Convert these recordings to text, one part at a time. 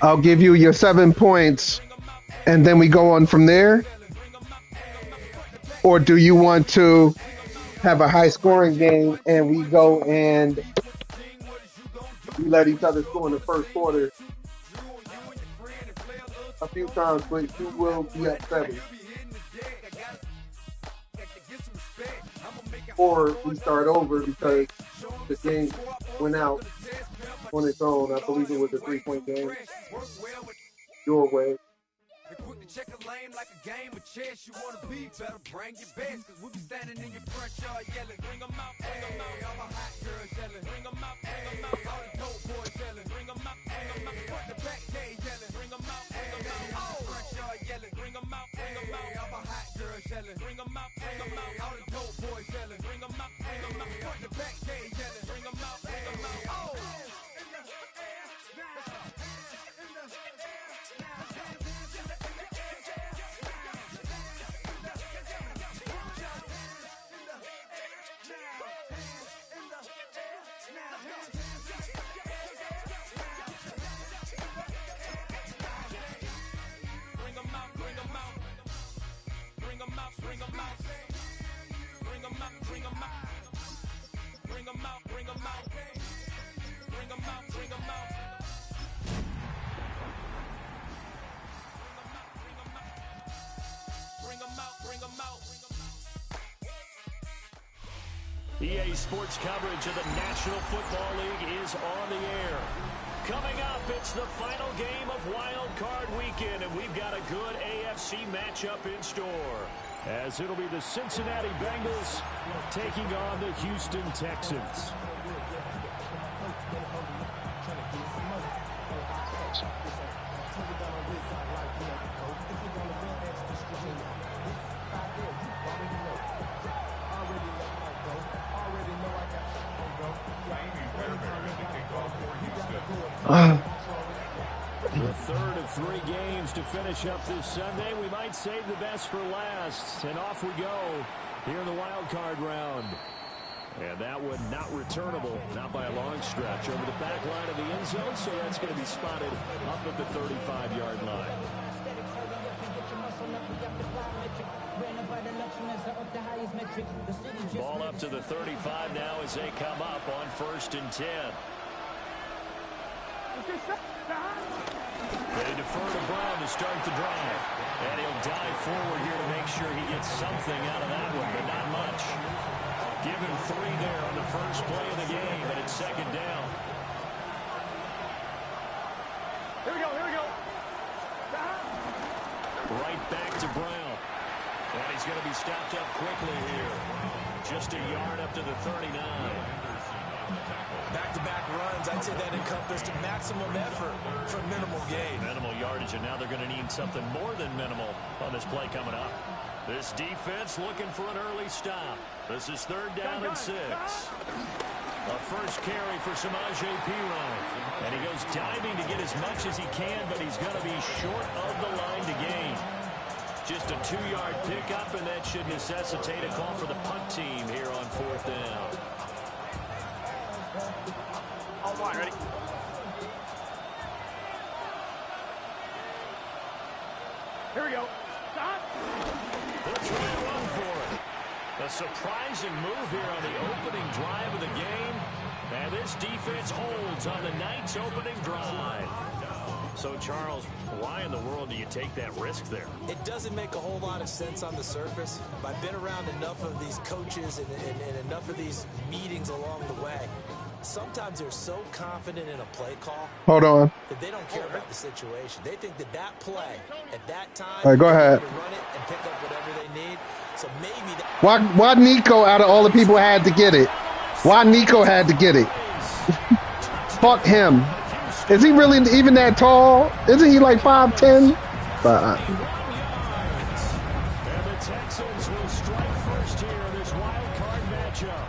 I'll give you your 7 points, and then we go on from there? Or do you want to have a high-scoring game, and we go and we let each other score in the first quarter a few times, but you will be up 7? Or we start over because the game went out on its own. I believe it was a 3-point game your way. Quick to check a lane like a game of chess. You wanna be better, bring your best. Cause we'll be standing in your front yard yelling. Bring them out, bring them out. All my hot girls yelling. Bring them out, bring them out. All the dope boys yelling. Bring them out, bring them out. Front the back day yelling. Bring them out, bring them out. Oh, front yard yelling. Bring them out, bring them out. All my hot girls yelling. Bring them out, bring them out. All the dope boys yelling. Bring them out, bring them out. Front the back day yelling. Bring them out, bring them out. Oh. EA Sports coverage of the National Football League is on the air. Coming up, it's the final game of Wild Card Weekend, and we've got a good AFC matchup in store, as it'll be the Cincinnati Bengals taking on the Houston Texans. The third of 3 games to finish up this Sunday. We might save the best for last. And off we go here in the wild card round. And that one not returnable, not by a long stretch, over the back line of the end zone. So that's going to be spotted up at the 35-yard line. Ball up to the 35 now as they come up on 1st and 10. They defer to Brown to start the drive. And he'll dive forward here to make sure he gets something out of that one, but not much. Give him 3 there on the first play of the game, but it's 2nd down. Here we go, here we go. Right back to Brown. And he's going to be stopped up quickly here. Just a yard up to the 39. Back-to-back runs, I'd say that encompassed maximum effort for minimal gain. Minimal yardage, and now they're going to need something more than minimal on this play coming up. This defense looking for an early stop. This is 3rd down and 6. A first carry for Samaje Perine. And he goes diving to get as much as he can, but he's going to be short of the line to gain. Just a 2-yard pickup, and that should necessitate a call for the punt team here on 4th down. All line, ready? Here we go. Stop. They're trying to run for it. A surprising move here on the opening drive of the game. And this defense holds on the night's opening drive. So, Charles, why in the world do you take that risk there? It doesn't make a whole lot of sense on the surface. I've been around enough of these coaches and enough of these meetings along the way. Sometimes they're so confident in a play call. Hold on. That they don't care about the situation. They think that play at that time. All right, go ahead. To run it and pick up whatever they need. So maybe that. Why Nico out of all the people had to get it? Why Nico had to get it? Fuck him. Is he really even that tall? Isn't he like 5'10"? But And the Texans will strike first here in this wild card matchup.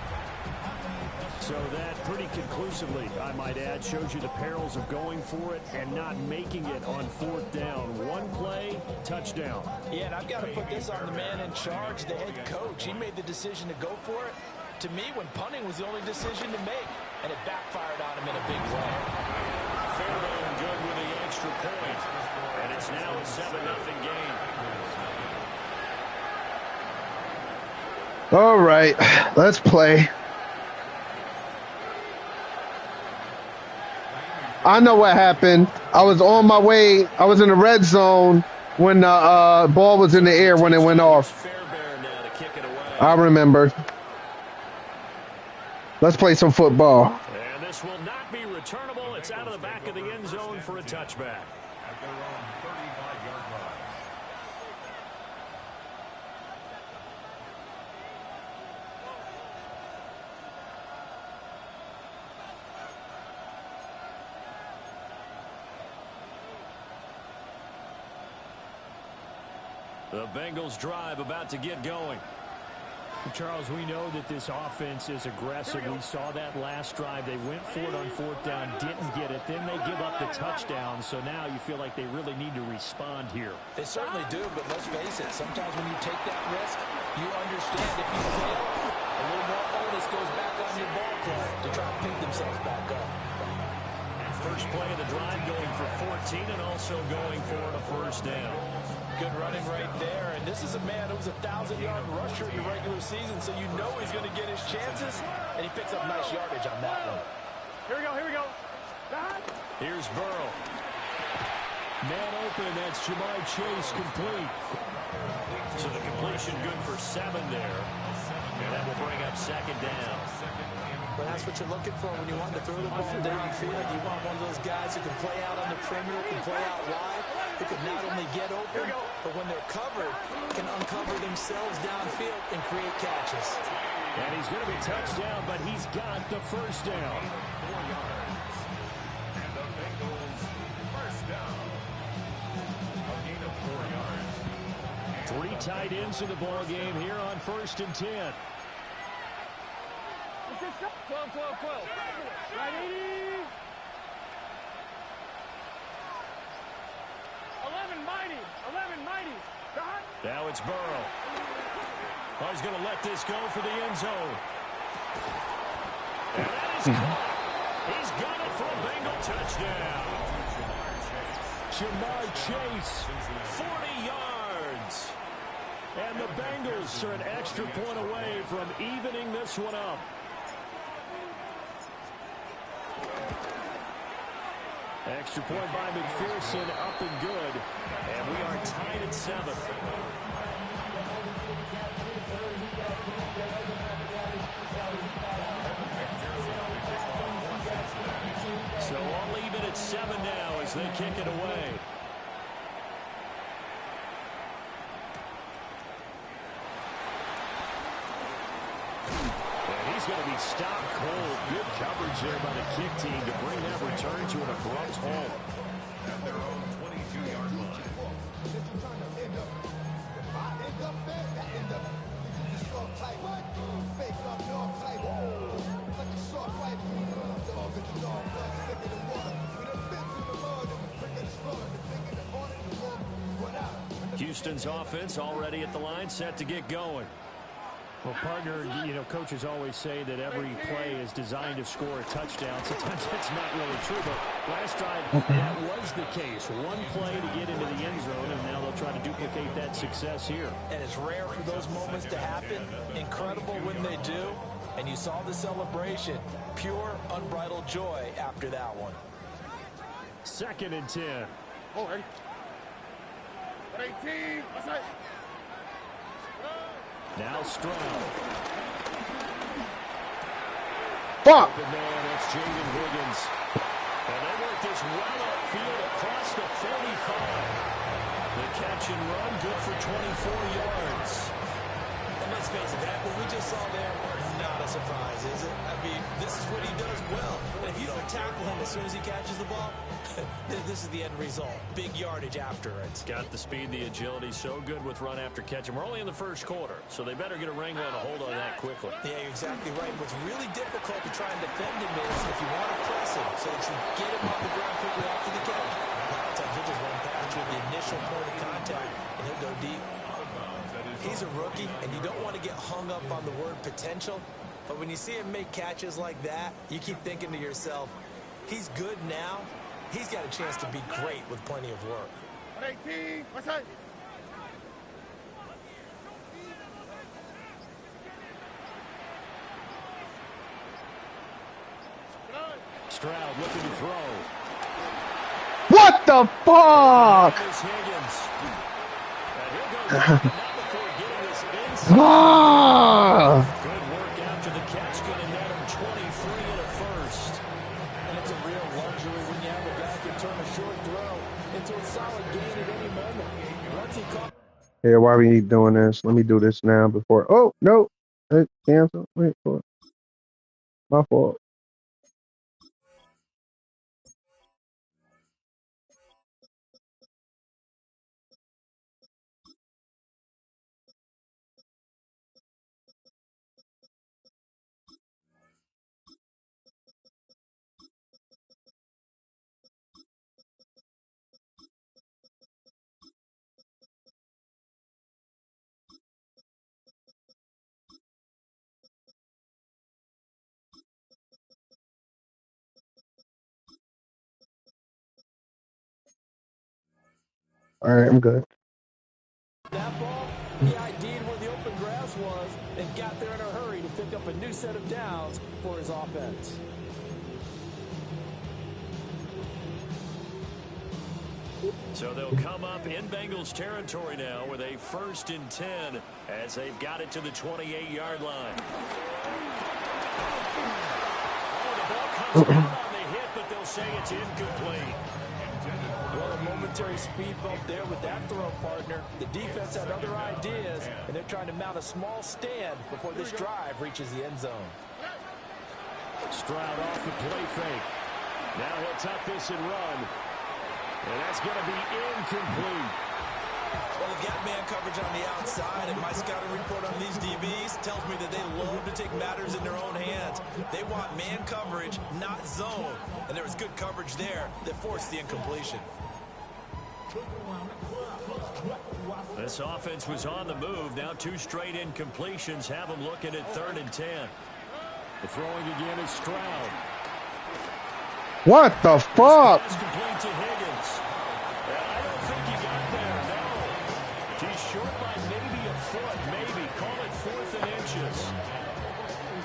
So that pretty conclusively, I might add, shows you the perils of going for it and not making it on 4th down. One play, touchdown. Yeah, and I've got to put this on the man in charge, the head coach. He made the decision to go for it. To me, when punting was the only decision to make, and it backfired on him in a big way. Fairbairn good with the extra point, and it's now a 7-0 game. All right, let's play. I know what happened. I was on my way. I was in the red zone when the ball was in the air when it went off. I remember. Let's play some football. And this will not be returnable. It's out of the back of the end zone for a touchback. The Bengals drive about to get going. Charles, we know that this offense is aggressive. We saw that last drive. They went for it on 4th down, didn't get it. Then they give up the touchdown. So now you feel like they really need to respond here. They certainly do, but let's face it. Sometimes when you take that risk, you understand if you fail, a little more onus goes back on your ball club to try and pick themselves back up. First play of the drive going for 14 and also going for a first down. Good running right there, and this is a man who was a 1,000-yard rusher in the regular season, so you know he's going to get his chances, and he picks up nice yardage on that one. Here we go, here we go. Here's Burrow. Man open, that's Jamar Chase complete. So the completion good for 7 there, and that will bring up 2nd down. But that's what you're looking for when you want to throw the ball downfield. You want one of those guys who can play out on the perimeter, can play out wide, who can not only get open, but when they're covered, can uncover themselves downfield and create catches. And he's going to be touched down, but he's got the first down. 3 tight ends in the ball game here on 1st and 10. 12, 12, 12. Right, 80. 11, mighty. 11, mighty. God. Now it's Burrow. Oh, he's going to let this go for the end zone. And that is caught. He's got it for a Bengal touchdown. Jamar Chase, 40 yards. And the Bengals are an extra point away from evening this one up. Extra point by McPherson, up and good. And we are tied at 7. So all even at 7 now as they kick it away. He's going to be stopped cold. Good coverage there by the kick team to bring that return to an abrupt halt. At their own 22-yard line. Houston's offense already at the line, set to get going. Well, partner, you know, coaches always say that every play is designed to score a touchdown. Sometimes that's not really true, but last drive, that was the case. One play to get into the end zone, and now they'll try to duplicate that success here. And it's rare for those moments to happen. Incredible when they do. And you saw the celebration. Pure, unbridled joy after that one. 2nd and 10. Oh, ready. 18. What's that? Now Stroud. Fuck! Good man, that's Jaden Higgins. And they work this well upfield across the 45. The catch and run good for 24 yards. And let's face it, that what we just saw there, not a surprise, is it? I mean, this is what he does well. And if you don't tackle him as soon as he catches the ball, this is the end result. Big yardage after it. Got the speed, the agility, so good with run after catch. And we're only in the first quarter, so they better get a wrangle and a hold on that quickly. Yeah, you're exactly right. What's really difficult to try and defend him is if you want to press him so that you get him on the ground quickly after the catch. A lot of times he'll just run past you at the initial point of contact, and he'll go deep. He's a rookie, and you don't want to get hung up on the word potential, but when you see him make catches like that, you keep thinking to yourself, he's good now. He's got a chance to be great with plenty of work. 18, what's that? Stroud looking to throw. What the fuck? Ah! Good work after the catch, going to net him 23 and a first. And it's a real luxury when you have a guy who can turn a short throw into a solid gain at any moment. Once he caught. Here, why we keep doing this? Let me do this now before. Oh, no. Cancel. Wait for it. My fault. All right, I'm good. That ball, he ID'd where the open grass was and got there in a hurry to pick up a new set of downs for his offense. So they'll come up in Bengals territory now with a 1st and 10 as they've got it to the 28-yard line. Oh, the ball comes out on the hit, but they'll say it's incomplete. Well, a momentary speed bump there with that throw, partner. The defense had other ideas, and they're trying to mount a small stand before this drive reaches the end zone. Stroud off the play fake. Now he'll tuck this and run. And that's going to be incomplete. Well, they've got man coverage on the outside, and my scouting report on these DBs tells me that they love to take matters in their own hands. They want man coverage, not zone. And there was good coverage there that forced the incompletion. This offense was on the move. Now 2 straight incompletions have them looking at 3rd and 10. The throwing again is Stroud. What the fuck? It's complete to Higgins. I don't think he got there, no. He's short by maybe a foot, maybe. Call it 4th and inches.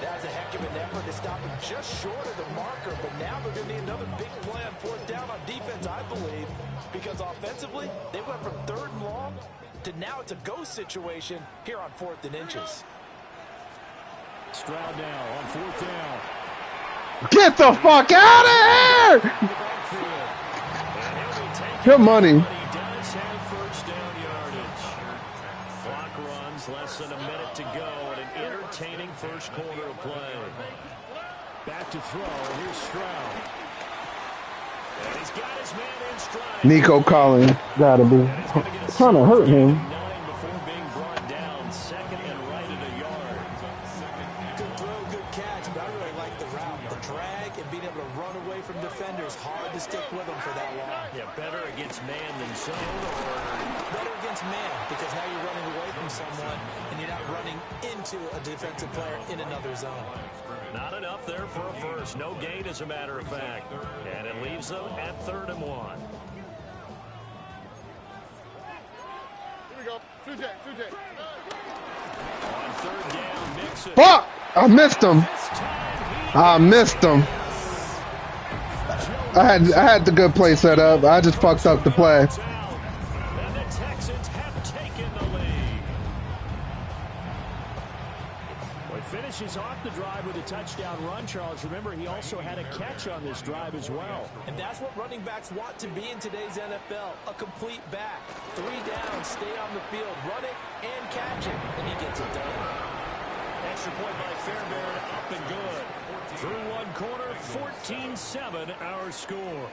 That was a heck of an effort to stop him just short of the marker, but now they're going to need another big play on 4th down on defense, I believe, because offensively, they went from 3rd and long to now it's a go situation here on 4th and inches. Stroud now on 4th down. Get the fuck out of here! Good money. He does have 1st down yardage. Clock runs, less than a minute to go, and an entertaining 1st quarter of play. Back to throw. Here's Stroud. And he's got his man in stride. Nico Collins gotta be trying to hurt him. 9 before being brought down. 2nd and right at a yard. Good throw, good catch, but I really like the route. The drag and being able to run away from defenders, hard to stick with them for that long. Yeah, better against man than zone, or Better against man, because now you're running away from someone and you're not running into a defensive player in another zone. not enough there for a first. No gain, as a matter of fact. And it leaves them at 3rd and 1. Here we go. 2J. On 3rd down, Mixon. Fuck! I missed him. I missed him. I had the good play set up. I just fucked up the play. And the Texans have taken the lead. Well, he finishes off the drive with a touchdown run, Charles. Remember, he also had a catch on this drive as well. And that's what running backs want to be in today's NFL, a complete back. 3 down, stay on the field, run it and catch it, and he gets it done. Extra point by Fairbairn, up and good. Through one quarter, 14-7 our score.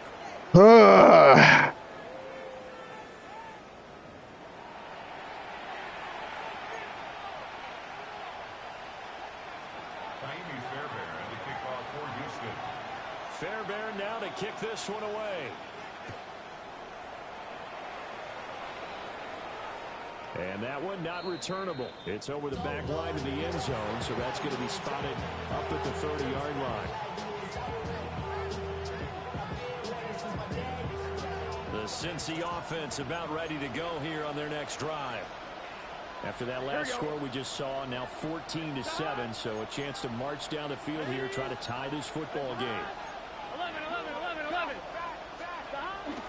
Fairbairn now to kick this one away. And that one not returnable. It's over the back line to the end zone, so that's going to be spotted up at the 30-yard line. The Cincy offense about ready to go here on their next drive. After that last score we just saw, now 14-7, so a chance to march down the field here, try to tie this football game. 11.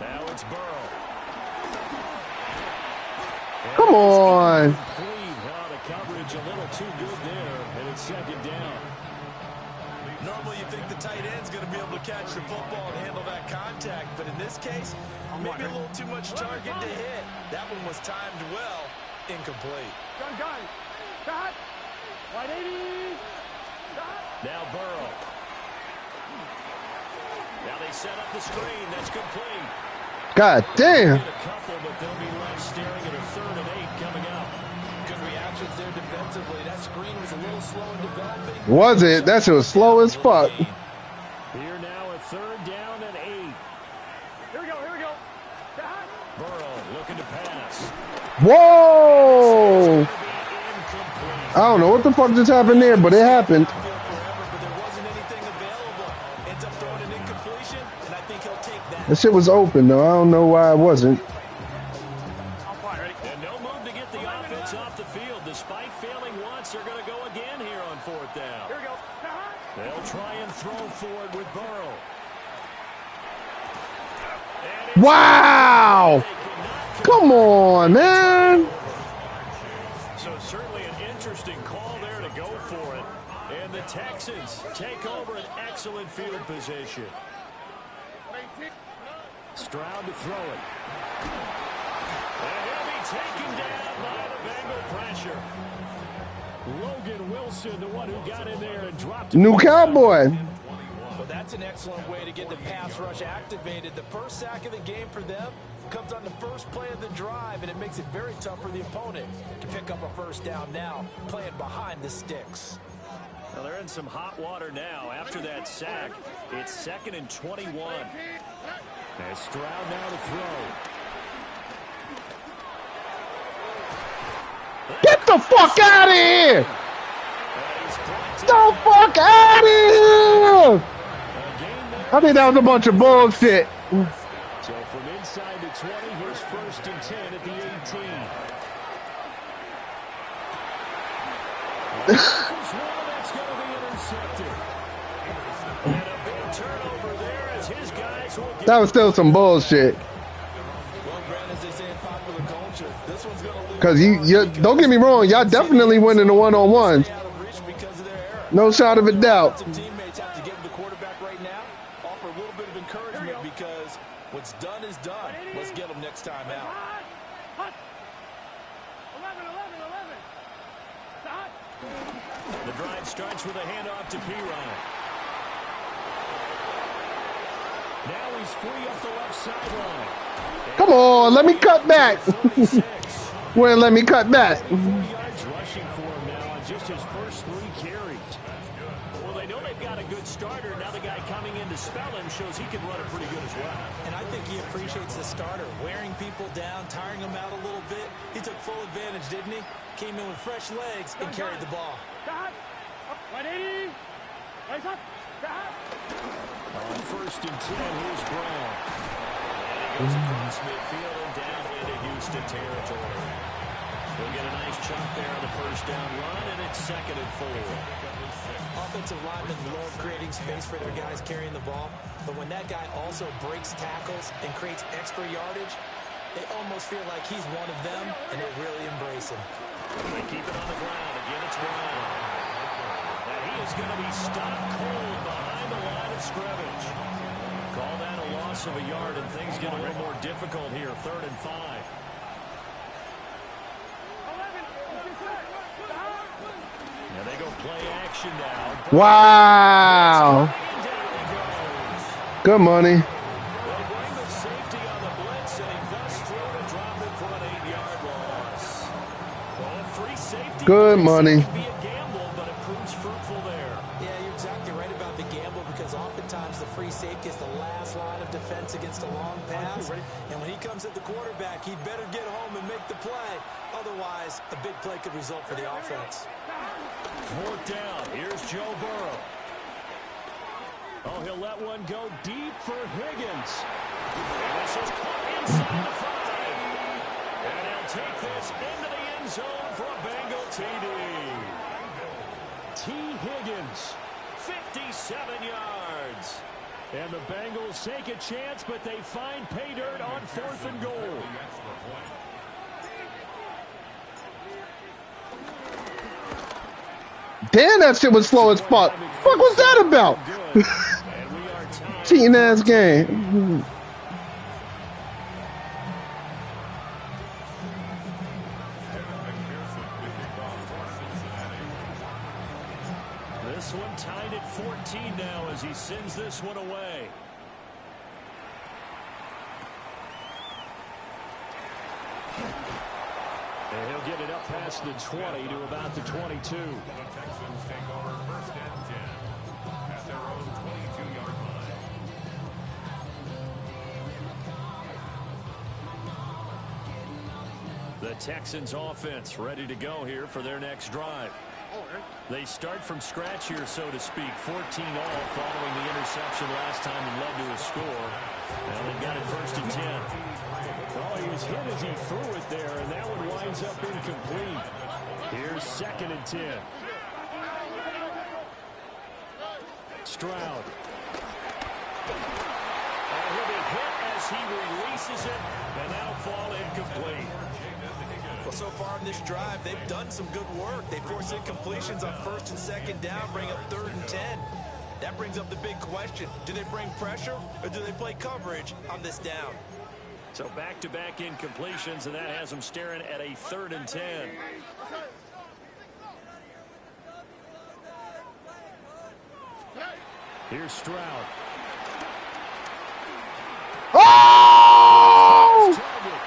Now it's Burrow. Come on. Wow, the coverage a little too good there, and it's second down. Normally you think the tight end's going to be able to catch the football and handle that contact, but in this case, maybe a little too much target to hit. That one was timed well, incomplete. Gun. Got. 180. Now Burrow. Now they set up the screen. That's complete. God damn. A couple, but they'll be left staring at a 3rd and 8 coming up. Good reactions there defensively. That screen was a little slow in developing. Was it? That shit was slow as fuck. Here now a 3rd down and 8. Here we go. Got. Burrow looking to pass. Whoa! I don't know what the fuck just happened there, but it happened. That shit was open, though. I don't know why it wasn't. And no move to get the offense off the field. Despite failing once, they're going to go again here on 4th down. Here we go. They'll try and throw forward with Burrow. Wow! Come on, man. So certainly an interesting call there to go for it. And the Texans take over an excellent field position. Stroud to throw it. And he'll be taken down by the Bengal pressure. Logan Wilson, the one who got in there and dropped it. New Cowboy. Well, that's an excellent way to get the pass rush activated. The first sack of the game for them comes on the first play of the drive, and it makes it very tough for the opponent to pick up a 1st down now, playing behind the sticks. Well, they're in some hot water now. After that sack, it's 2nd and 21. As Stroud now to throw. Get the fuck out of here! The fuck out of here! I think that was a bunch of bullshit. So from inside the 20, here's 1st and 10 at the 18. This is one that's going to be intercepted. And a big turnover there as his guys will get. That was still some bullshit. Because you don't get me wrong, y'all definitely winning the one-on-ones. No shot of a doubt. Teammates have to give the quarterback right now, offer a little bit of encouragement because what's done is done. Let's get them next time out. 11. The drive starts with a handoff to P-Ryan. Now he's free up the left sideline. Come on, let me cut back. Wouldn't let me cut back. 4 yards rushing for him now on just his first 3 carries. Well, they know they've got a good starter. Now the guy coming in to spell him shows he can run it pretty good as well. And I think he appreciates the starter, wearing people down, tiring them out a little bit. He took full advantage, didn't he? Came in with fresh legs and carried the ball. 180. Raise up. On 1st and 10, here's Brown. And he goes across midfield and down into Houston territory. They'll get a nice chunk there on the 1st down run, and it's 2nd and 4. Offensive linemen love creating space for their guys carrying the ball, but when that guy also breaks tackles and creates extra yardage, they almost feel like he's one of them, and they really embrace him. They keep it on the ground. Again, it's Brown. And he is going to be stopped cold behind the line of scrimmage. Call that a loss of a yard, and things get a little more difficult here. 3rd and 5. Now they go play action now. Wow. Good money. They bring the safety on the blitz, and he busts through to drop it for an 8-yard loss. Well, free safety. Good money. Can be a gamble, but it proves fruitful there. Yeah, you're exactly right about the gamble because because oftentimes the free safety is the last line of defense against a long pass. And when he comes at the quarterback, he'd better get home and make the play. Otherwise, a big play could result for the offense. Fourth down. Here's Joe Burrow. Oh, he'll let one go deep for Higgins. This is caught inside the 5. And he'll take this into the end zone for a Bengal TD. T. Higgins, 57 yards. And the Bengals take a chance, but they find pay dirt on 4th and goal. Damn, that shit was slow as fuck. Fuck was that about? Cheating ass game. This one tied at 14 now as he sends this one away. And he'll get it up past the 20 to about the 22. The Texans take over 1st and 10 at their own 22-yard line. The Texans offense ready to go here for their next drive. They start from scratch here, so to speak. 14 all following the interception last time and led to a score. Now they've got it 1st and 10. Oh, he was hit as he threw it there, and that one winds up incomplete. Here's 2nd and 10. Stroud. And he'll be hit as he releases it, and that'll fall incomplete. Well, so far in this drive, they've done some good work. They force incompletions on 1st and 2nd down, bring up 3rd and 10. That brings up the big question. Do they bring pressure, or do they play coverage on this down? So back-to-back incompletions, and that has them staring at a 3rd and 10. Here's Stroud. Oh!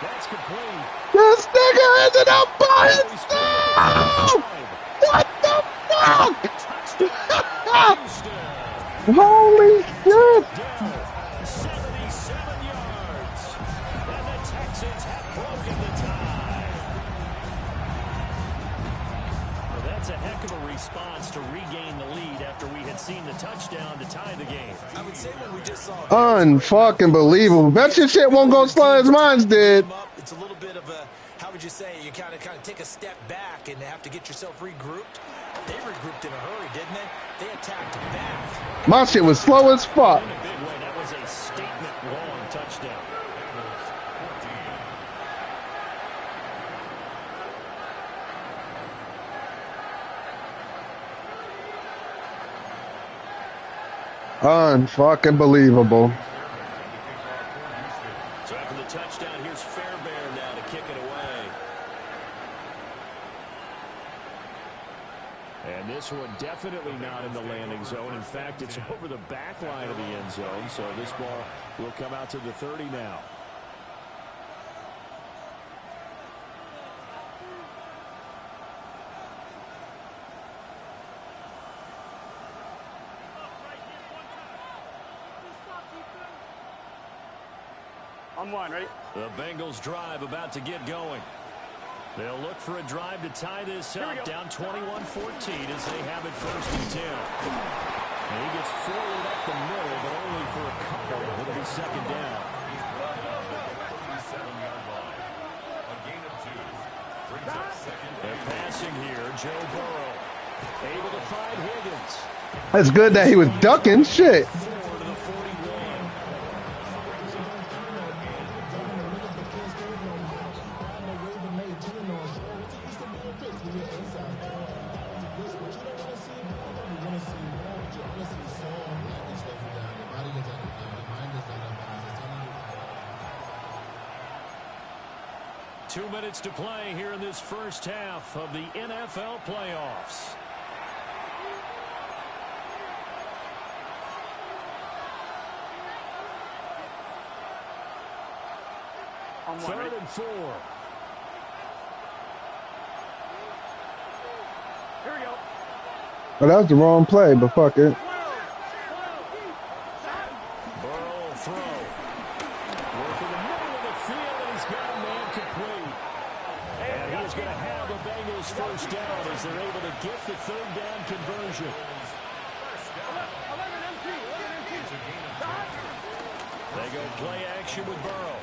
That's complete. This nigga ended up by himself! What the fuck? Holy shit! 77 yards. And the Texans have broken the tie. Well, that's a heck of a response to regain the lead after we had seen the touchdown to tie the game. I would say when we just saw Unfucking believable. Bet your shit won't go slow as mine did. It's a little bit of a, how would you say, you kind of take a step back and have to get yourself regrouped. They regrouped in a hurry, didn't they? They attacked back. My shit was slow as fuck. In a big way, that was a statement long touchdown. Unfucking believable. So after the touchdown, here's Fairbairn now to kick it away. And this one definitely not in the landing zone. In fact, it's over the back line of the end zone. So this ball will come out to the 30 now. On one, ready? The Bengals drive about to get going. They'll look for a drive to tie this up, down 21-14 as they have it 1st and 10. And he gets forward up the middle, but only for a couple. It'll be 2nd down. He's brought down at the 37-yard line. A gain of 2. Brings up 2nd. They're passing here, Joe Burrow. Able to find Higgins. That's good that he was ducking. Shit. 4 to the 41. Two minutes to play here in this first half of the NFL playoffs. On one, 3rd and 4. Here we go. Well, that was the wrong play, but fuck it. They go play action with Burrow.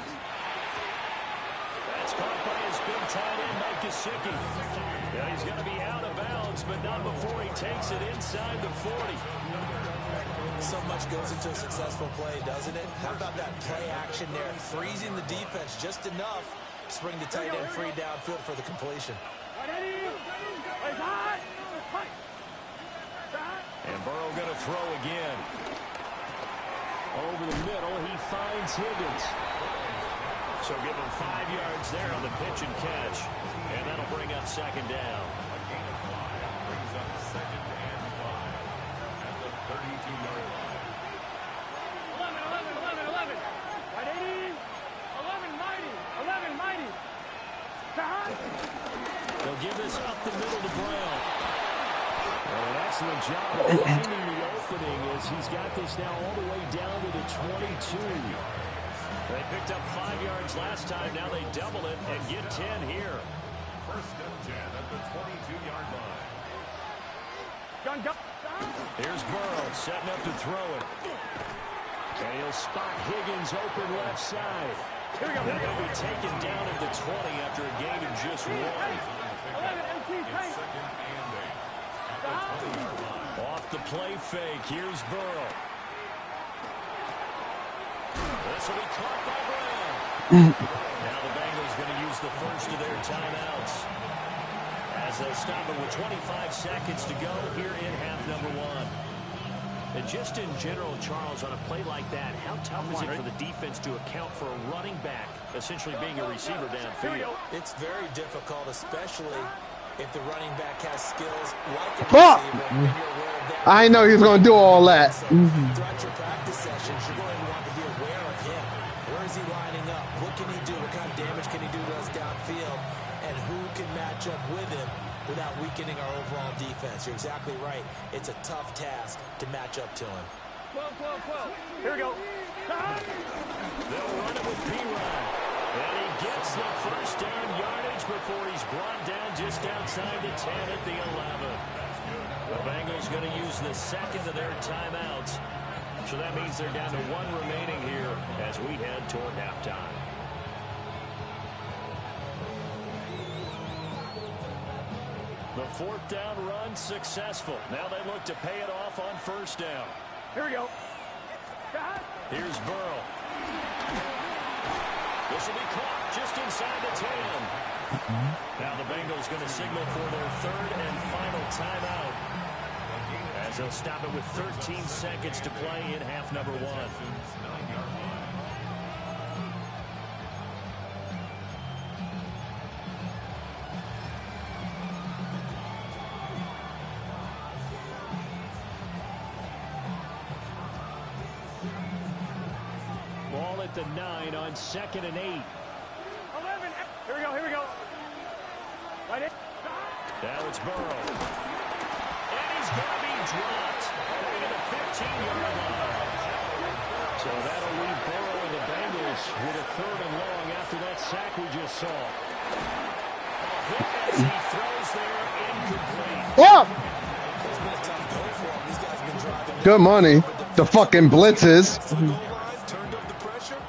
That's caught by his big tight end, Mike Gesicki. Yeah, he's going to be out of bounds, but not before he takes it inside the 40. So much goes into a successful play, doesn't it? How about that play action there? Freezing the defense just enough. Spring the tight end free downfield for the completion. And Burrow going to throw again. Over the middle, he finds Higgins. So give him 5 yards there on the pitch and catch. And that'll bring up second down. A gain of 5 brings up second and 5 at the 32-yard line. 11. Right 80. 11 mighty. They'll give this up the middle to Brown. And an excellent job of finding the opening as he's got this now all the way down to the 22. They picked up 5 yards last time. Now they double it and get 10 here. First and 10 at the 22-yard line. Here's Burrow setting up to throw it. And he'll spot Higgins open left side. Here we go. They're going to be taken down at the 20 after a gain of just 1. Off the play fake. Here's Burrow. This will be caught by Brown. Now the Bengals going to use the first of their timeouts as they'll stop it with 25 seconds to go here in half number 1. And just in general, Charles, on a play like that, how tough is it for the defense to account for a running back essentially being a receiver downfield? It's very difficult, especially if the running back has skills like a receiver and you're aware of that. I know he's going to do all that. So throughout your practice sessions, you're going to want to be aware of him. Where is he lining up? What can he do? What kind of damage can he do to us downfield? And who can match up with him without weakening our overall defense? You're exactly right. It's a tough task to match up to him. 12. Here we go. They'll run it with P-Rod. And he gets the first down yardage before he's brought down just outside the 10 at the 11. The Bengals going to use the second of their timeouts. So that means they're down to 1 remaining here as we head toward halftime. The 4th down run successful. Now they look to pay it off on first down. Here we go. Here's Burrow. This will be caught just inside the 10. Now the Bengals going to signal for their 3rd and final timeout as they'll stop it with 13 seconds to play in half number 1. Ball at the 9 on 2nd and 8. 11. Here we go. Right in. Now it's Burrow. And he's going to be dropped away to the 15-yard line. So that'll leave Burrow and the Bengals with a 3rd and long after that sack we just saw. As he throws there, incomplete. Oh! It's been a tough go for him. These guys have been driving. Good money. The fucking blitzes. Turned up the pressure.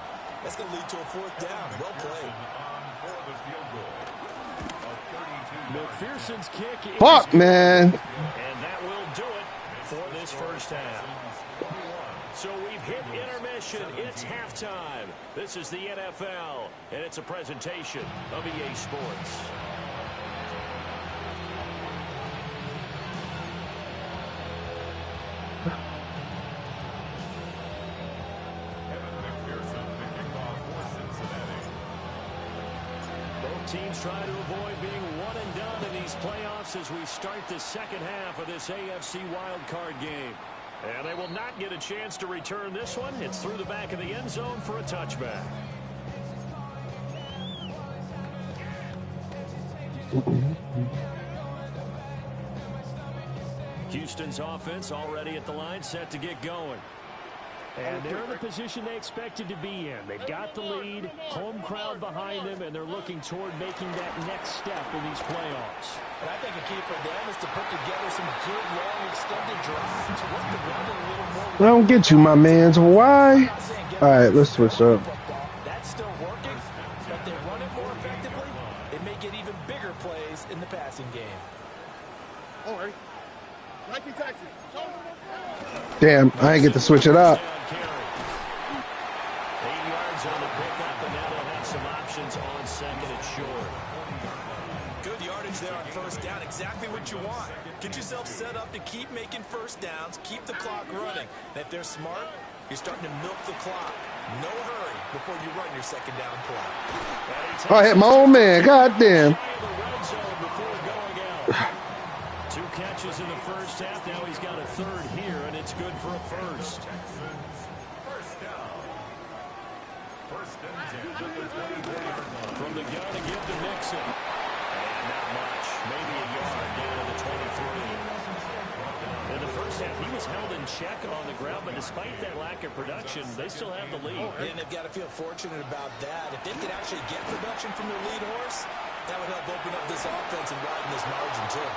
That's going to lead to a 4th down. Well played. McPherson's kick is Fuck, man. and that will do it for this first half. So we've hit intermission. It's halftime. This is the NFL, and it's a presentation of EA Sports. Both teams try to avoid being one and done in these playoffs as we start the second half of this AFC wildcard game. And they will not get a chance to return this one. It's through the back of the end zone for a touchback. Houston's offense already at the line, set to get going. And they're in the position they expected to be in. They've got the lead, home crowd behind them, and they're looking toward making that next step in these playoffs. And I think a key for them is to put together some good, long, extended drives. Work the run a little more. I don't get you, my mans. Why? All right, let's switch up. That's still working, but they run it more effectively. They may get even bigger plays in the passing game. All right. Nike Texans. Damn, I ain't get to switch it up. 8 yards on the pickup, and now they'll have some options on second and short. Good yardage there on first down. Exactly what you want. Get yourself set up to keep making first downs, keep the clock running. And if they're smart, you're starting to milk the clock. No hurry before you run your second down play. Oh, I hit my own man. God damn. 2 catches in the first half. Now he's got a third here, and it's good for a first. First down. First and 10 at the 23. From the gun again to Mixon. And not much. Maybe a yard down to the 23. In the first half, he was held in check on the ground, but despite that lack of production, they still have the lead. And they've got to feel fortunate about that. If they could actually get production from their lead horse, that would help open up this offense and widen this margin, too.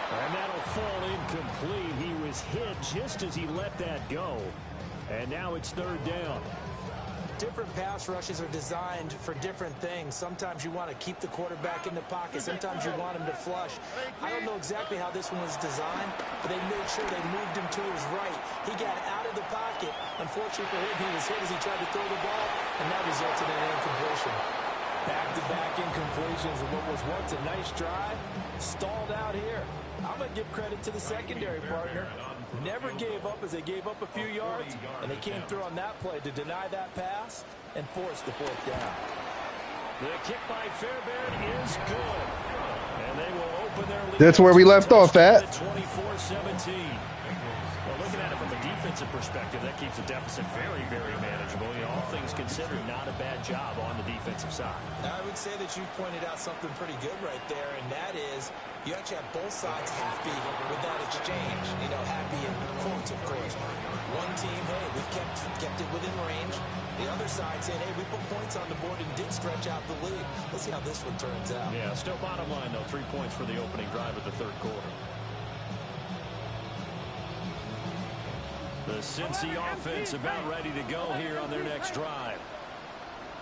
And that'll fall incomplete. He was hit just as he let that go. And now it's third down. Different pass rushes are designed for different things. Sometimes you want to keep the quarterback in the pocket. Sometimes you want him to flush. I don't know exactly how this one was designed, but they made sure they moved him to his right. He got out of the pocket. Unfortunately for him, he was hit as he tried to throw the ball, and that resulted in an incompletion. Back-to-back incompletions of what was once a nice drive, stalled out here. I'm going to give credit to the secondary partner. Never gave up as they gave up a few yards, and they came through on that play to deny that pass and force the fourth down. The kick by Fairbairn is good. And they will open their lead. That's where we left off at. 24-17. Well, looking at it from a defensive perspective, that keeps the deficit very, very manageable. You know, all things considered, not a bad job on the defensive side. Now, I would say that you've pointed out something pretty good right there, and that is you actually have both sides happy with that exchange. You know, happy in quotes, of course. One team, hey, we've kept it within range. The other side saying, hey, we put points on the board and did stretch out the lead. Let's see how this one turns out. Yeah, still bottom line, though, 3 points for the opening drive of the third quarter. The Cincy offense about ready to go here on their next drive.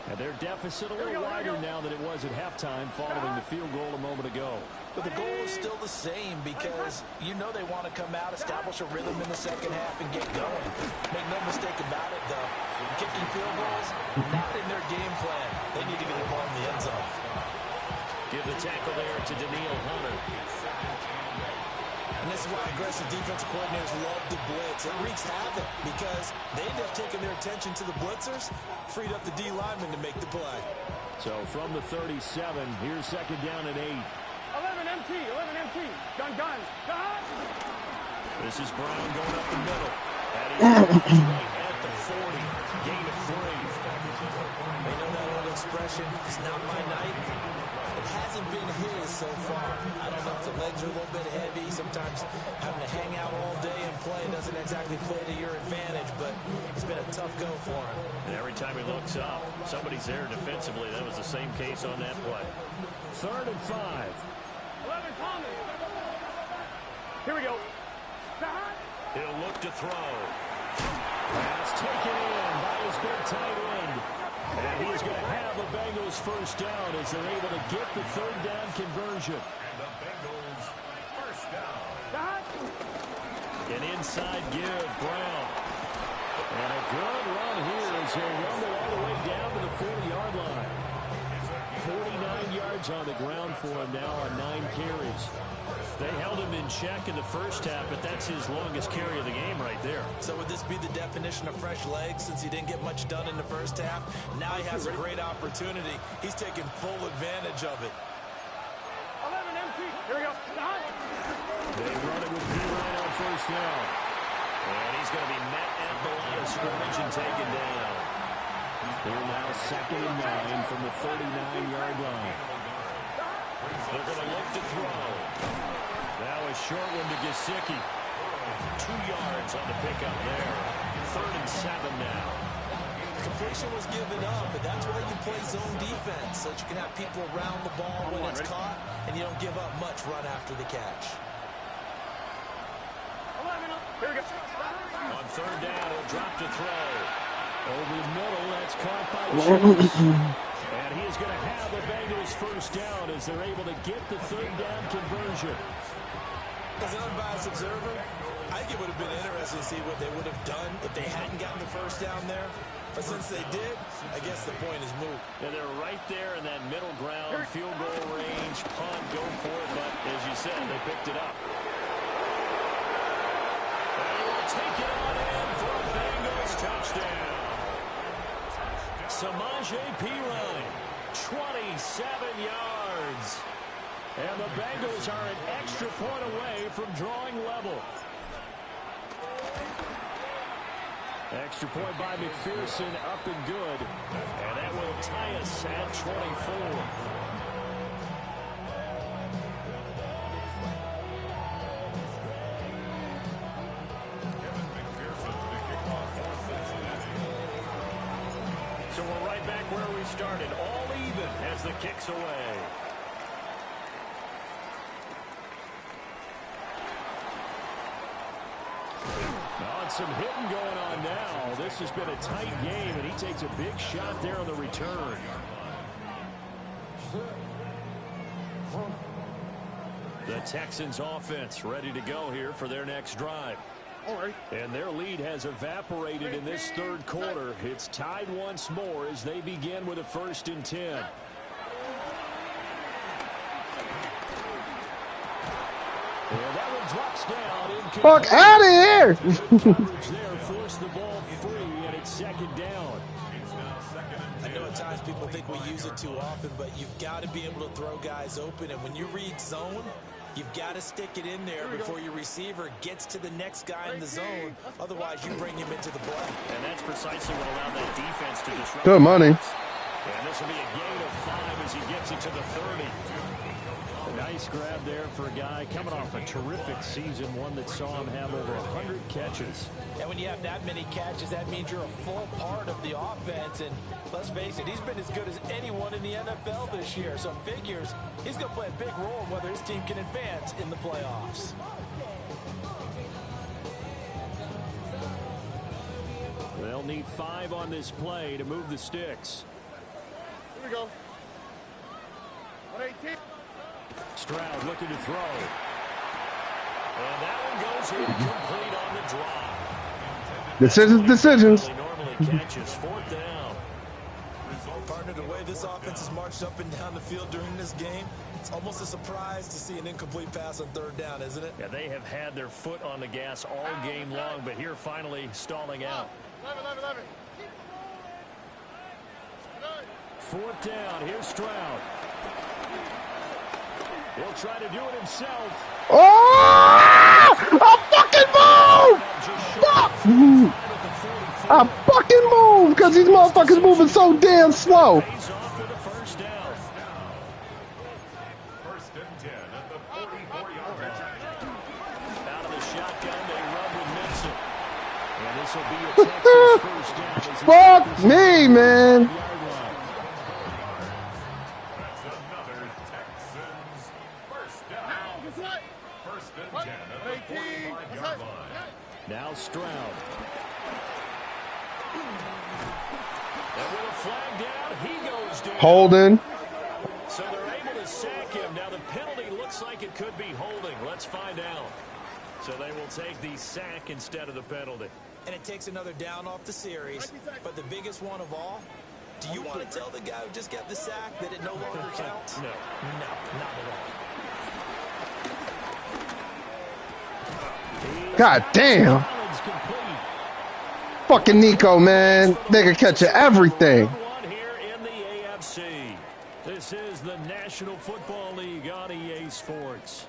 And their deficit a little wider now than it was at halftime following the field goal a moment ago. But the goal is still the same because you know they want to come out, establish a rhythm in the second half, and get going. Make no mistake about it, though. Kicking field goals, not in their game plan. They need to get the ball in the end zone. Give the tackle there to Daniil Hunter. And this is why aggressive defensive coordinators love the blitz. It wreaks havoc because they end up taking their attention to the blitzers, freed up the D lineman to make the play. So from the 37, here's second down and 8. 11 MT, 11 MT. Gun. This is Brown going up the middle. And he's right at the 40. Gain of 3. They know that old expression, it's not my night. It hasn't been his so far. I don't know if the legs are a little bit heavy. Sometimes having to hang out all day and play doesn't exactly play to your advantage, but it's been a tough go for him. And every time he looks up, somebody's there defensively. That was the same case on that play. Third and 5. 11 Thomas. Here we go. He'll look to throw. Pass taken in by his big tight end. And he's going to have the Bengals first down as they're able to get the third down conversion. And the Bengals first down. An inside give, Brown. And a good run here as he'll rumble all the way down to the 40-yard line. 49 yards on the ground for him now on 9 carries. They held him in check in the first half, but that's his longest carry of the game right there. So would this be the definition of fresh legs since he didn't get much done in the first half? Now he has a great opportunity. He's taking full advantage of it. 11 MT. Here we go. They run it with P-Line on first down. And he's going to be met at the line of scrimmage and taken down. They're now second and 9 from the 39-yard line. They're going to look to throw. Now a short one to Gesicki. 2 yards on the pickup there. 3rd and 7 now. Completion was given up, and that's why you play zone defense, so that you can have people around the ball when it's caught, and you don't give up much run after the catch. Here we go. On 3rd down, he'll drop to throw. Over the middle, that's caught by Chase. And he is going to have the Bengals 1st down as they're able to get the 3rd down conversion. As an unbiased observer, I think it would have been interesting to see what they would have done if they hadn't gotten the 1st down there. But since they did, I guess the point is moot. Yeah, they're right there in that middle ground, field goal range, punt, go for it. But as you said, they picked it up. They will take it on in for a Bengals touchdown. Samaje Perine, 27 yards. And the Bengals are an extra point away from drawing level. Extra point by McPherson, up and good. And that will tie us at 24. So we're right back where we started, all even as the kick's away. Some hitting going on now. This has been a tight game, and he takes a big shot there on the return. The Texans offense ready to go here for their next drive. And their lead has evaporated in this 3rd quarter. It's tied once more as they begin with a 1st and 10. And that one drops down. Fuck out of here! There, force the ball free, and it's 2nd down. I know at times people think we use it too often, but you've got to be able to throw guys open. And when you read zone, you've got to stick it in there before your receiver gets to the next guy in the zone. Otherwise, you bring him into the play. And that's precisely what allowed that defense to disrupt. Good money. And this will be a gain of 5 as he gets it to the 30. Nice grab there for a guy coming off a terrific season, one that saw him have over 100 catches. And when you have that many catches, that means you're a full part of the offense. And let's face it, he's been as good as anyone in the NFL this year. So figures he's going to play a big role in whether his team can advance in the playoffs. They'll need 5 on this play to move the sticks. Here we go. 118. Stroud looking to throw. And that one goes incomplete on the drop. Decisions. Normally catches 4th down. Partner, the way this offense has marched up and down the field during this game, it's almost a surprise to see an incomplete pass on 3rd down, isn't it? Yeah, they have had their foot on the gas all game long, but here finally stalling out. 11. 4th down. Here's Stroud. He'll try to do it himself. Oh! A fucking move! Fuck! A fucking move! Because these motherfuckers moving so damn slow. He's off for the 1st down. 1st and 10 at the 44-yard line. Out of the shotgun, they run with Mixon. And this will be a Texas 1st down. Fuck me, man. That's another Texans 1st down. 1st and 10 at the 45-yard line. Now Stroud. And with a flag down, he goes down. Holding. So they're able to sack him. Now the penalty looks like it could be holding. Let's find out. So they will take the sack instead of the penalty. And it takes another down off the series. But the biggest one of all, do you want to tell the guy who just got the sack that it no longer counts? No. No, not at all. God damn. Fucking Nico, man. They can catch everything. Here in the AFC. This is the National Football League on EA Sports.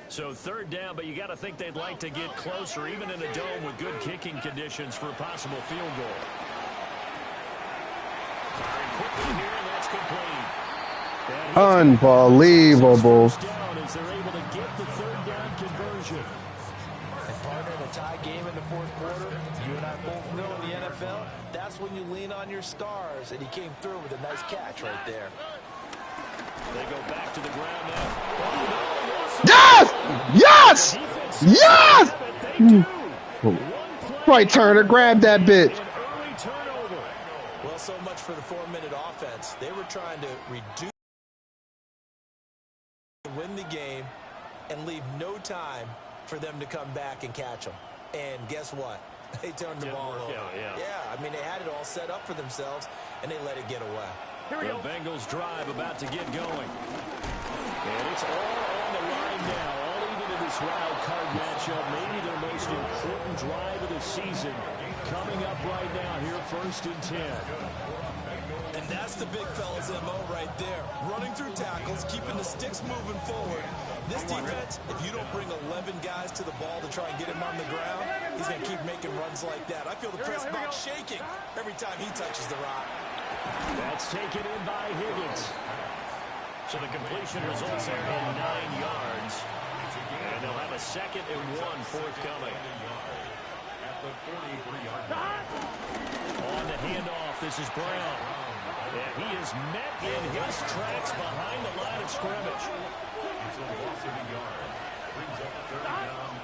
So 3rd down, but you got to think they'd like to get closer, even in a dome with good kicking conditions for a possible field goal. Quickly here, and that's complete. Unbelievable. As they're able to get the third down conversion. And partner, in a tie game in the fourth quarter, you and I both know in the NFL, that's when you lean on your stars, and he came through with a nice catch right there. They go back to the ground now. Yes! Yes! Yes! Right, Turner, grab that bitch. Well, so much for the 4-minute offense. They were trying to reduce, win the game, and leave no time for them to come back and catch them. And guess what? They turned the ball over. Yeah, I mean, they had it all set up for themselves, and they let it get away. The Bengals drive about to get going. And it's all on the line now, all even in this wild card matchup. Maybe their most important drive of the season coming up right now here, 1st and 10. And that's the big fella's MO right there. Running through tackles, keeping the sticks moving forward. This defense, if you don't bring 11 guys to the ball to try and get him on the ground, he's going to keep making runs like that. I feel the press box shaking every time he touches the rock. That's taken in by Higgins. So the completion results there in 9 yards. And they'll have a 2nd and 1 forthcoming. On the handoff, this is Brown. And he is met in his tracks behind the line of scrimmage.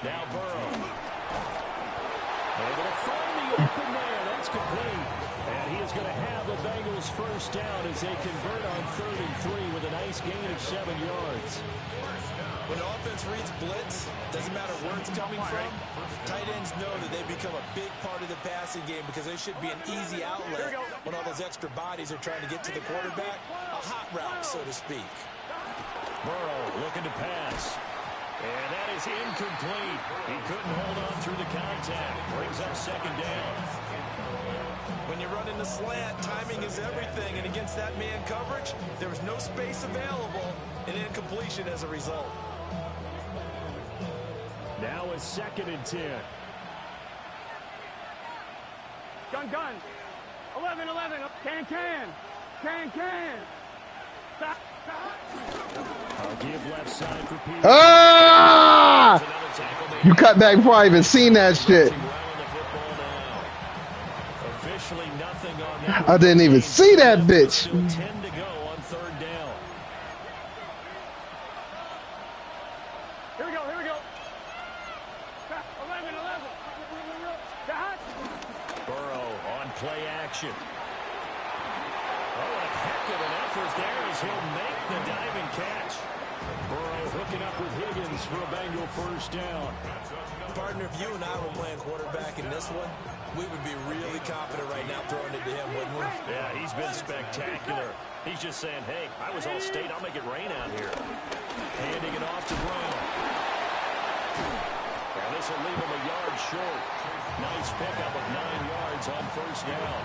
Now Burrow. Able to find the open man. That's complete. And he is going to have the Bengals 1st down as they convert on 3rd and 3 with a nice gain of 7 yards. When the offense reads blitz, doesn't matter where it's coming from, tight ends know that they become a big part of the passing game because they should be an easy outlet when all those extra bodies are trying to get to the quarterback. A hot route, so to speak. Burrow looking to pass. And that is incomplete. He couldn't hold on through the contact. Brings up 2nd down. When you run in the slant, timing is everything. And against that man coverage, there was no space available, and incompletion as a result. Now a 2nd and 10. Gun. 11. Can. Stop. I'll give left side for Peter. Ah! You cut back before I even seen that shit. I didn't even see that bitch. 10 to go on 3rd down. Here we go. 11. Burrow on play action. Oh, a heck of an effort there as he'll make the diving catch. Burrow hooking up with Higgins for a Bengal 1st down. Partner, if you and I were playing quarterback in this one, we would be really confident right now throwing it to him, wouldn't we? Yeah, he's been spectacular. He's just saying, hey, I was all state. I'll make it rain out here. Handing it off to Brown. And this will leave him a yard short. Nice pickup of 9 yards on 1st down.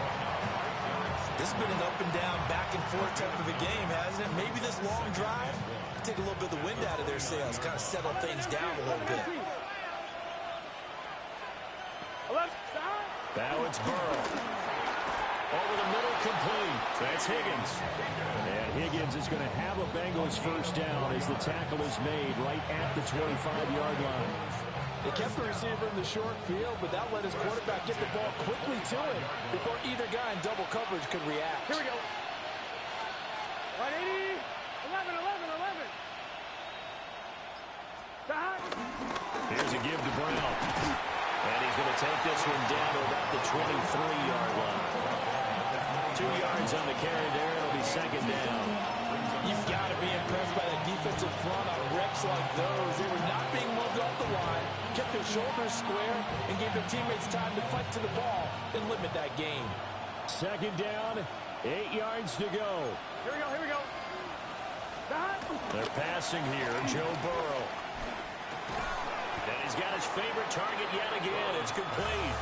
This has been an up and down, back and forth type of a game, hasn't it? Maybe this long drive take a little bit of the wind out of their sails, kind of settle things down a little bit. Now it's Burrow. Over the middle, complete. That's Higgins. And Higgins is going to have a Bengals 1st down as the tackle is made right at the 25-yard line. They kept the receiver in the short field, but that let his quarterback get the ball quickly to him before either guy in double coverage could react. Here we go. 180. 11. Here's a give to Brown. And he's going to take this one down to about the 23-yard line. 2 yards on the carry there. It'll be 2nd down. You've got to be impressed by the defensive front on reps like those. They were not being moved off the line, kept their shoulders square, and gave their teammates time to fight to the ball and limit that gain. 2nd down, 8 yards to go. Here we go. They're passing here, Joe Burrow. And he's got his favorite target yet again. It's complete.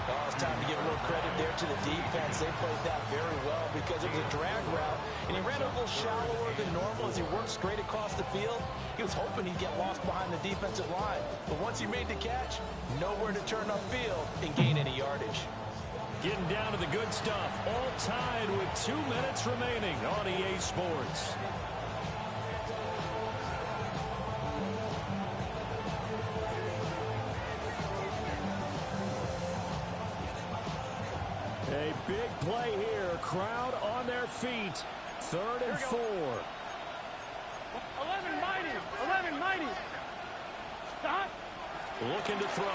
Oh, it's time to give a little credit there to the defense. They played that very well because it was a drag route, and he ran a little shallower than normal as he worked straight across the field. He was hoping he'd get lost behind the defensive line, but once he made the catch, nowhere to turn upfield and gain any yardage. Getting down to the good stuff. All tied with 2 minutes remaining on EA Sports. A big play here. Crowd on their feet. 3rd and 4. 11 mighty. 11 mighty. Stop. Looking to throw.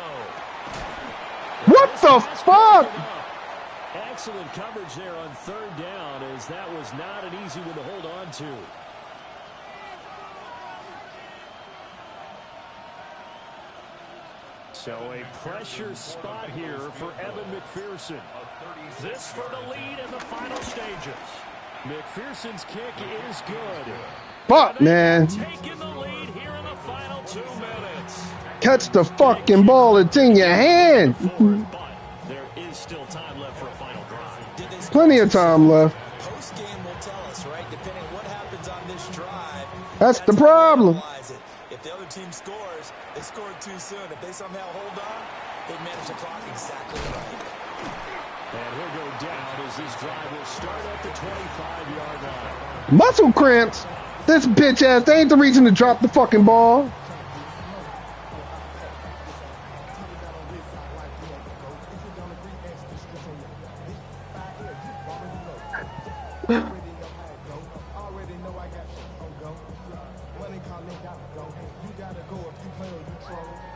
What the fuck? Excellent coverage there on 3rd down, as that was not an easy one to hold on to. So a pressure spot here for Evan McPherson. This for the lead in the final stages. McPherson's kick is good. Fuck, man. Taking the lead here in the final 2 minutes. Catch the fucking ball. It's in your hand. But there is still time left for a final drive. Plenty of time left. Post-game will tell us, right? Depending on what happens on this drive. That's the how we problem. analyze it. If the other team scores, they scored too soon. If they somehow hold on, they manage the clock exactly right. And he'll go down as this drive will start at the 25-yard line. Muscle cramps. This bitch ass. They ain't the reason to drop the fucking ball.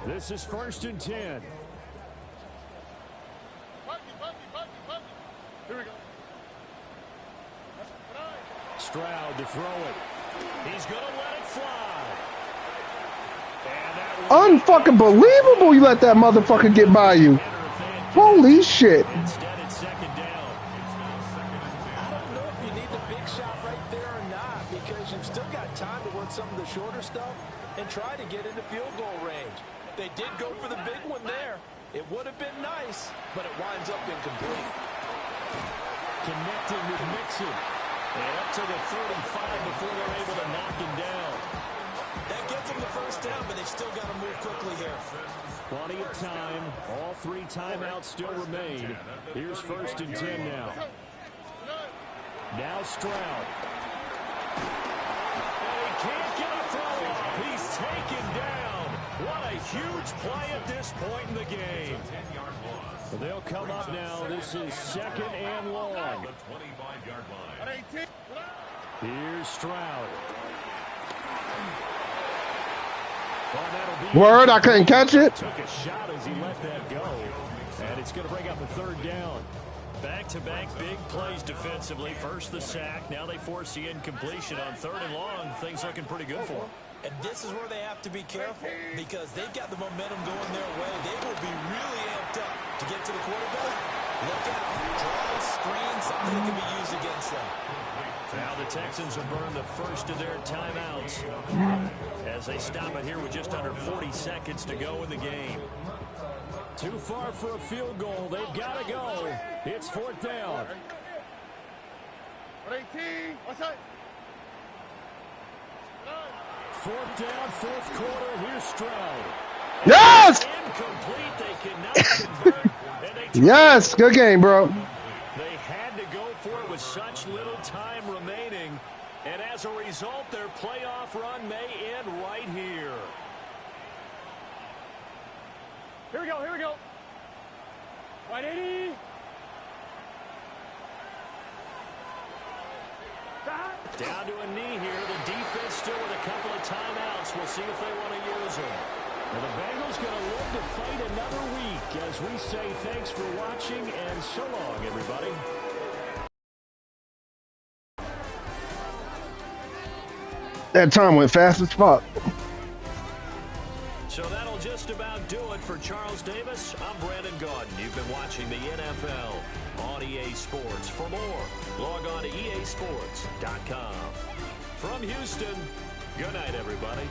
This is 1st and 10. Here we go. Stroud to throw it. He's going to let it fly. Unfucking believable you let that motherfucker get by you. Holy shit. Instead, it's 2nd down. I don't know if you need the big shot right there or not, because you've still got time to work some of the shorter stuff and try to get into field goal range. They did go for the big one there. It would have been nice, but it winds up incomplete. Connecting with Mixon. And up to the 35 before they're able to knock him down. That gets them the 1st down, but they've still got to move quickly here. Plenty of time. All 3 timeouts still remain. Here's 1st and 10 now. Now Stroud. And he can't get a throw off. He's taken down. What a huge play at this point in the game. They'll come up now. This is 2nd and long. Here's Stroud. Word, I couldn't catch it. Took a shot as he let that go. And it's going to bring up a 3rd down. Back-to-back big plays defensively. First the sack. Now they force the incompletion on 3rd and long. Things looking pretty good for them. And this is where they have to be careful, because they've got the momentum going their way. They will be really amped up to get to the quarterback. Look out. Draw, screen, something that can be used against them. Now the Texans will burn the first of their timeouts as they stop it here with just under 40 seconds to go in the game. Too far for a field goal. They've got to go. It's 4th down. 18. What's that? 4th down, 4th quarter. Here's Stroud. Yes! Incomplete. They cannot convert. And they Yes, good game, bro. They had to go for it with such little time remaining. And as a result, their playoff run may end right here. Here we go. Here we go. 180. Down to a knee here. The defense still with a couple of timeouts. We'll see if they want to use them. And the Bengals going to live to fight another week as we say thanks for watching and so long, everybody. That time went fast as fuck. So that'll just about do it for Charles Davis. I'm Brandon Gaudin. You've been watching the NFL on EA Sports. For more, log on to easports.com. From Houston, good night, everybody.